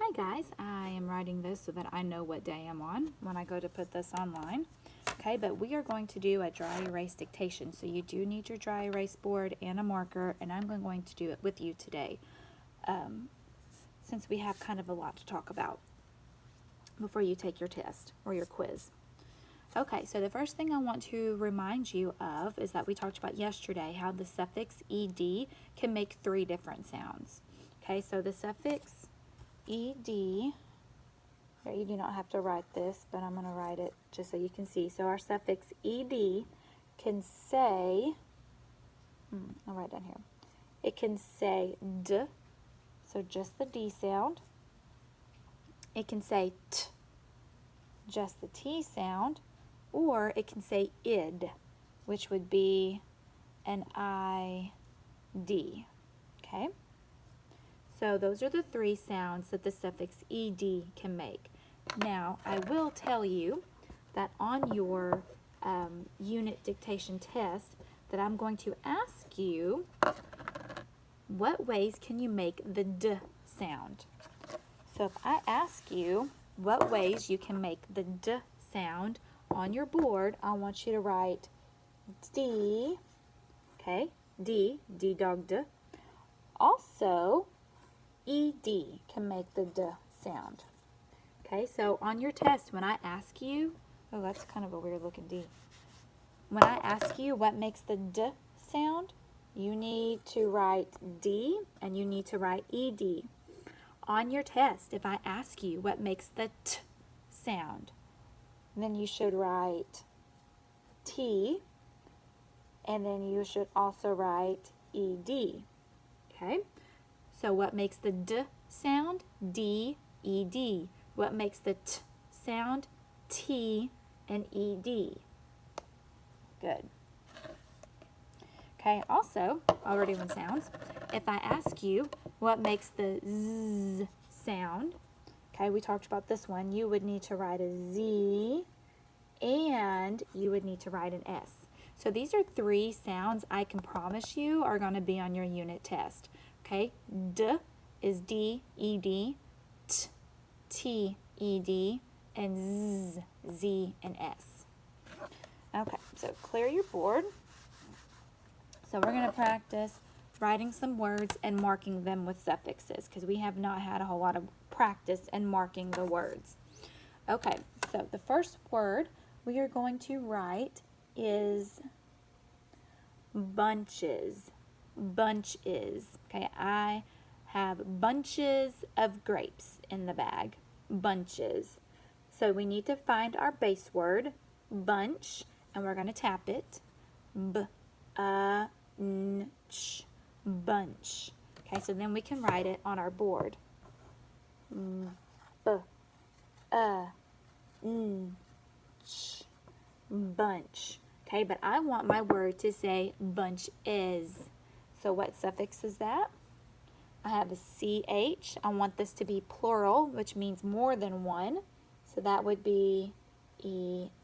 Hi guys, I am writing this so that I know what day I'm on when I go to put this online. Okay, but we are going to do a dry erase dictation, so you do need your dry erase board and a marker, and I'm going to do it with you today since we have kind of a lot to talk about before you take your test or your quiz. Okay, so the first thing I want to remind you of is that we talked about yesterday how the suffix ed can make 3 different sounds. Okay, so the suffix ed, you do not have to write this, but I'm going to write it just so you can see. So our suffix ed can say, I'll write down here, it can say d, so just the d sound. It can say t, just the t sound, or it can say id, which would be an id. Okay? So those are the 3 sounds that the suffix ed can make. Now, I will tell you that on your unit dictation test that I'm going to ask you, what ways can you make the d sound? So if I ask you what ways you can make the d sound on your board, I want you to write d, okay, d dog d. Also, ed can make the d sound. Okay, so on your test, when I ask you, oh, that's kind of a weird looking D. When I ask you what makes the d sound, you need to write D and you need to write ed. On your test, if I ask you what makes the t sound, then you should write T, and then you should also write ed. Okay, so what makes the d sound? D, ed. What makes the t sound? T and ed. Good. Okay, also, already one sounds. If I ask you what makes the z sound, okay, we talked about this one, you would need to write a z and you would need to write an s. So these are 3 sounds I can promise you are going to be on your unit test. Okay, d is d, ed, t, t, ed, and z, z, and s. Okay, so clear your board. So we're going to practice writing some words and marking them with suffixes because we have not had a whole lot of practice in marking the words. Okay, so the first word we are going to write is bunches. Bunches. Okay, I have bunches of grapes in the bag. Bunches. So we need to find our base word, bunch, and we're going to tap it. B-a-n-ch. Bunch. Okay, so then we can write it on our board. B-a-n-ch. Bunch. Okay, but I want my word to say bunch is. So what suffix is that? I have a ch. I want this to be plural, which means more than one. So that would be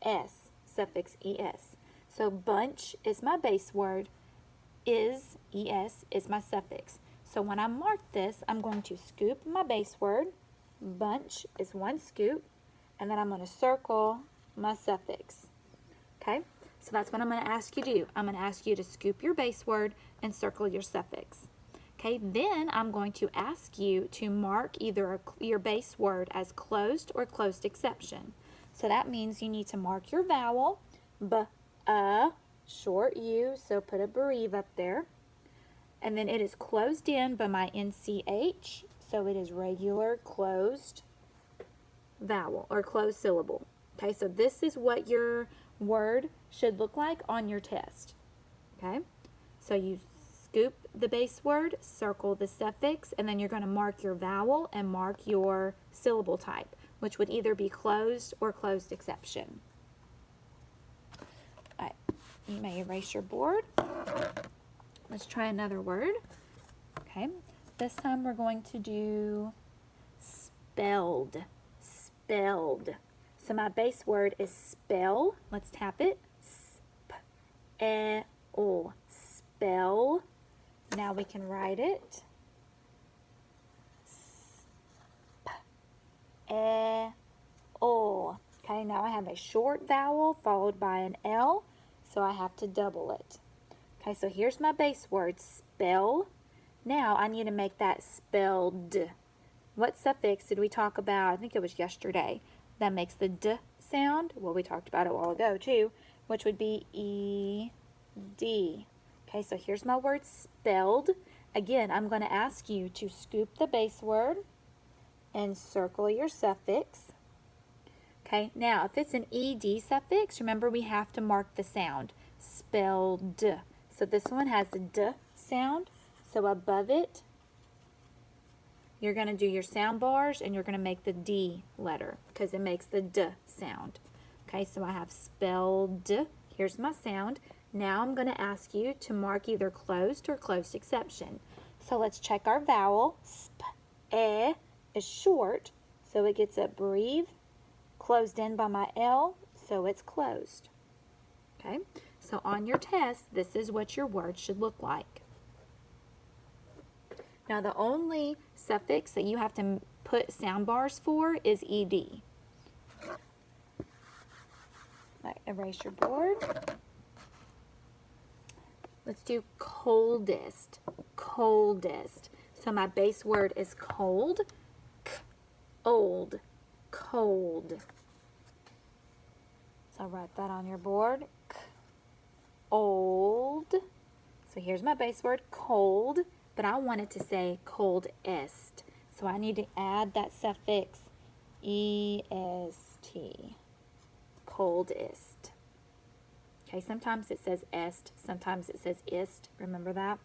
es, suffix es. So bunch is my base word. Es is my suffix. So when I mark this, I'm going to scoop my base word. Bunch is 1 scoop. And then I'm going to circle my suffix. Okay? So that's what I'm going to ask you to do. I'm going to ask you to scoop your base word and circle your suffix. Okay, then I'm going to ask you to mark either your base word as closed or closed exception. So that means you need to mark your vowel, short U, so put a bereave up there. And then it is closed in by my NCH, so it is regular closed vowel or closed syllable. Okay, so this is what your word should look like on your test. Okay, so you scoop the base word, circle the suffix, and then you're going to mark your vowel and mark your syllable type, which would either be closed or closed exception. All right, you may erase your board. Let's try another word. Okay, this time we're going to do spelled. Spelled. So my base word is spell. Let's tap it. S-p-e-l. Spell. Now we can write it. O. Okay, now I have a short vowel followed by an L, so I have to double it. Okay, so here's my base word, spell. Now I need to make that spelled. What suffix did we talk about? I think it was yesterday. That makes the D sound. Well, we talked about it a while ago too, which would be E-D. Okay, so here's my word spelled. Again, I'm going to ask you to scoop the base word and circle your suffix. Okay, now if it's an ED suffix, remember we have to mark the sound. Spelled. So this one has a D sound. So above it, you're going to do your sound bars and you're going to make the D letter because it makes the D sound. Okay, so I have spelled. Here's my sound. Now I'm going to ask you to mark either closed or closed exception. So let's check our vowel. Sp, e is short, so it gets a breathe, closed in by my L, so it's closed. Okay, so on your test, this is what your word should look like. Now the only suffix that you have to put sound bars for is ED. Erase your board. Let's do coldest. Coldest. So my base word is cold. K, old. Cold. So write that on your board. K, old. So here's my base word, cold. But I want it to say coldest. So I need to add that suffix est. Coldest. Okay, sometimes it says est, sometimes it says ist. Remember that?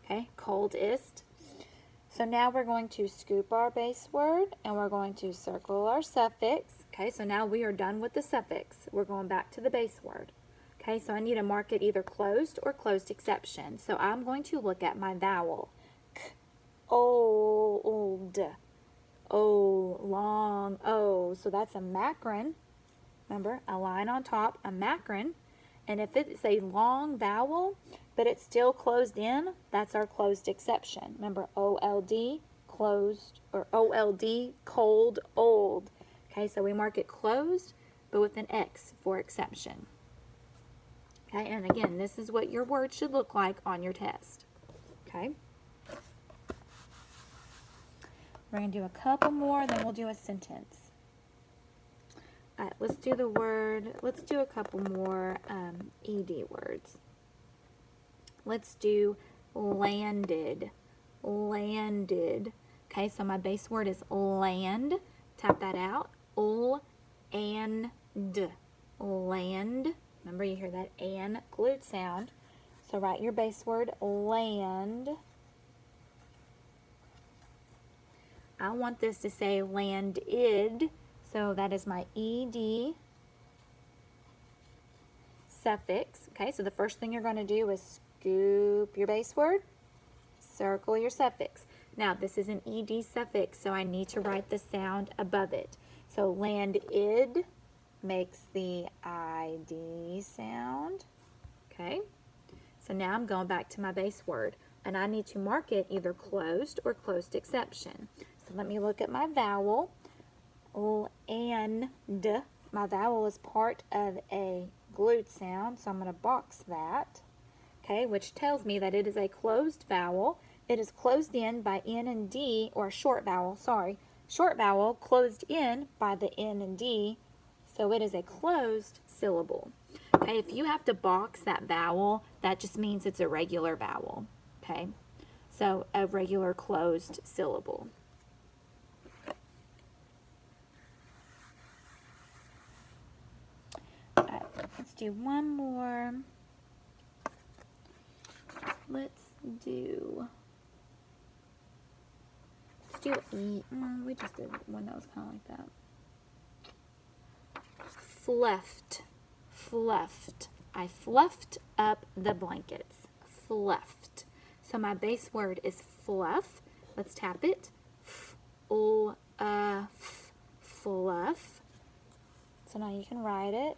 Okay, coldest. So now we're going to scoop our base word and we're going to circle our suffix. Okay, so now we are done with the suffix. We're going back to the base word. Okay, so I need to mark it either closed or closed exception. So I'm going to look at my vowel. K, old. O, long, O. So that's a macron. Remember, a line on top, a macron. And if it's a long vowel, but it's still closed in, that's our closed exception. Remember, OLD, closed, or OLD, cold, old. Okay, so we mark it closed, but with an X for exception. Okay, and again, this is what your word should look like on your test. Okay. We're going to do a couple more, then we'll do a sentence. All right, let's do a couple more ED words. Let's do landed. Landed. Okay, so my base word is land. Tap that out. And. Land. Remember, you hear that and glued sound. So write your base word, land. I want this to say landed, so that is my ED suffix. Okay, so the first thing you're going to do is scoop your base word, circle your suffix. Now, this is an ED suffix, so I need to write the sound above it. So landed makes the ID sound. Okay, so now I'm going back to my base word, and I need to mark it either closed or closed exception. So let me look at my vowel. And my vowel is part of a glued sound, so I'm going to box that. Okay, which tells me that it is a closed vowel. It is closed in by N and D, or short vowel, sorry. Short vowel closed in by the N and D, so it is a closed syllable. Okay, if you have to box that vowel, that just means it's a regular vowel. Okay, so a regular closed syllable. All right, let's do one more. Let's do E. We just did one that was kind of like that. Fluffed. Fluffed. I fluffed up the blankets. Fluffed. So my base word is fluff. Let's tap it. Fluff. So now you can write it.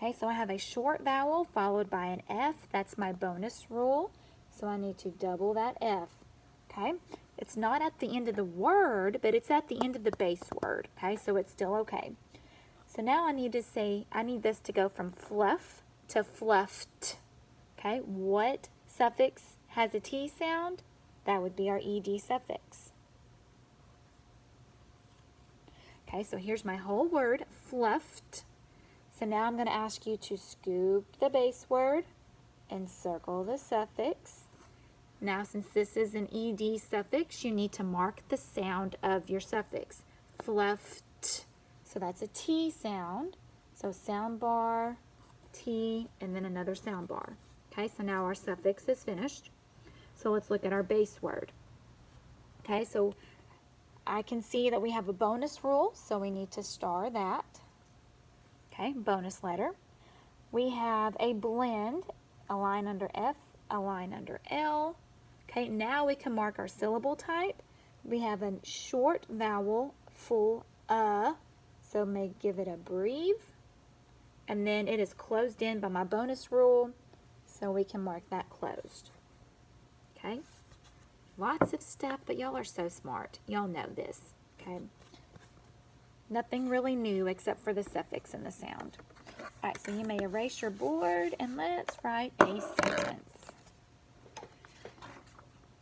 Okay, so I have a short vowel followed by an F. That's my bonus rule. So I need to double that F. Okay, it's not at the end of the word, but it's at the end of the base word. Okay, so it's still okay. So now I need this to go from fluff to fluffed. Okay, what suffix has a T sound? That would be our ED suffix. Okay, so here's my whole word, fluffed. So now I'm going to ask you to scoop the base word and circle the suffix. Now, since this is an ED suffix, you need to mark the sound of your suffix. Fluffed. So that's a T sound. So sound bar, T, and then another sound bar. Okay, so now our suffix is finished. So let's look at our base word. Okay, so I can see that we have a bonus rule, so we need to star that. Okay, bonus letter. We have a blend, a line under F, a line under L. Okay, now we can mark our syllable type. We have a short vowel, full so may give it a breathe. And then it is closed in by my bonus rule, so we can mark that closed. Okay, lots of stuff, but y'all are so smart. Y'all know this, okay? Nothing really new except for the suffix and the sound. All right, so you may erase your board and let's write a sentence.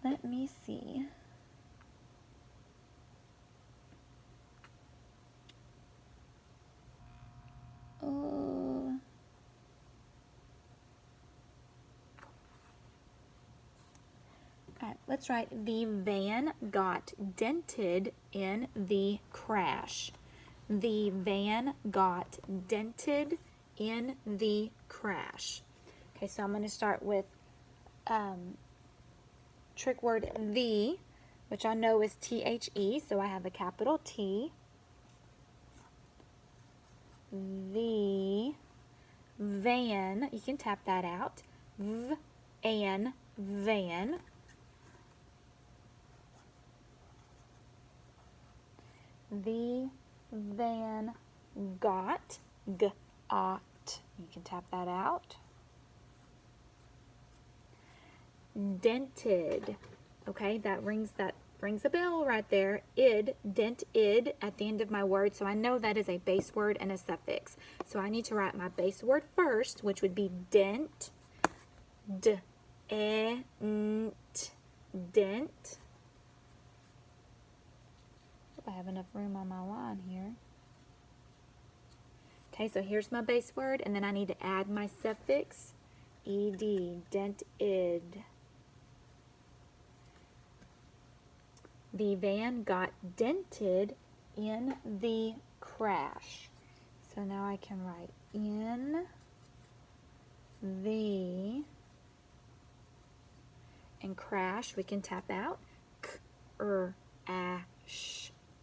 Let me see. All right, let's write the van got dented in the crash. The van got dented in the crash. Okay, so I'm going to start with trick word the, which I know is T-H-E, so I have a capital T. The van, you can tap that out. V-an, van. The van got, g-ot. You can tap that out. Dented. Okay, that rings a bell right there. Id, dented at the end of my word, so I know that is a base word and a suffix. So I need to write my base word first, which would be dent, dent. I have enough room on my line here. Okay, so here's my base word, and then I need to add my suffix, ed, dented. The van got dented in the crash. So now I can write in the, and crash, we can tap out, k-r-ash,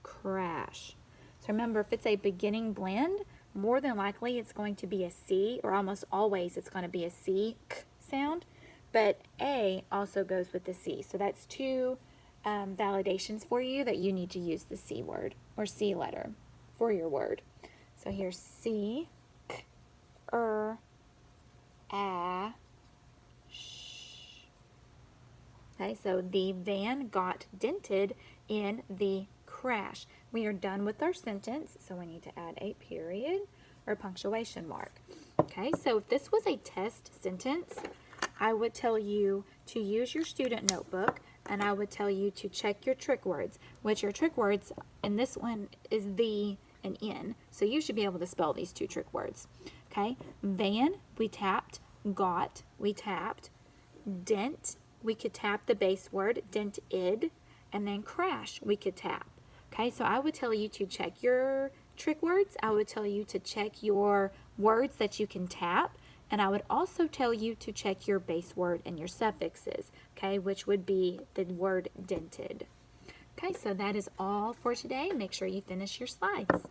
crash. So remember, if it's a beginning blend, more than likely it's going to be a C, or almost always it's going to be a C, k sound, but A also goes with the C. So that's two validations for you that you need to use the C word or C letter for your word. So here's C, k, a, sh. Okay, so the van got dented in the crash. We are done with our sentence, so we need to add a period or punctuation mark. Okay, so if this was a test sentence, I would tell you to use your student notebook, and I would tell you to check your trick words, which your trick words in this one is the and in. So you should be able to spell these two trick words. Okay, van, we tapped, got, we tapped, dent, we could tap the base word, dented, and then crash, we could tap. Okay, so I would tell you to check your trick words. I would tell you to check your words that you can tap. And I would also tell you to check your base word and your suffixes, okay, which would be the word dented. Okay, so that is all for today. Make sure you finish your slides.